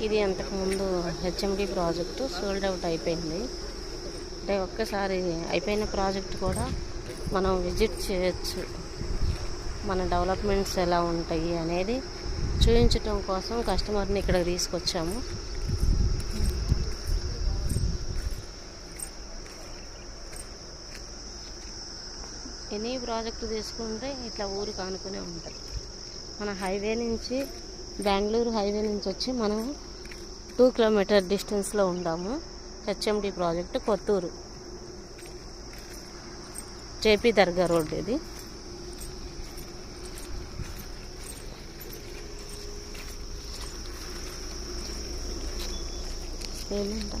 ఇది అంతకుముందు HMD project sold out అయిపోయింది. అంటే ఒక్కసారి అయిపోయిన ప్రాజెక్ట్ కూడా మనం విజిట్ చేయొచ్చు. మన డెవలప్మెంట్స్ ఎలా ఉంటాయి అనేది చూపించటం కోసం కస్టమర్ని ఇక్కడికి తీసుకొచ్చాము. ఎనీ ప్రాజెక్టు తీసుకుంటే ఇట్లా ఊరు కానుకునే ఉంటుంది. మన హైవే నుంచి బెంగళూరు హైవే నుంచి వచ్చి మనం 2 కిలోమీటర్ డిస్టెన్స్లో ఉంటాము. హెచ్ఎండి ప్రాజెక్టు కొత్తూరు జేపీ దర్గా రోడ్. ఇది ఏమంట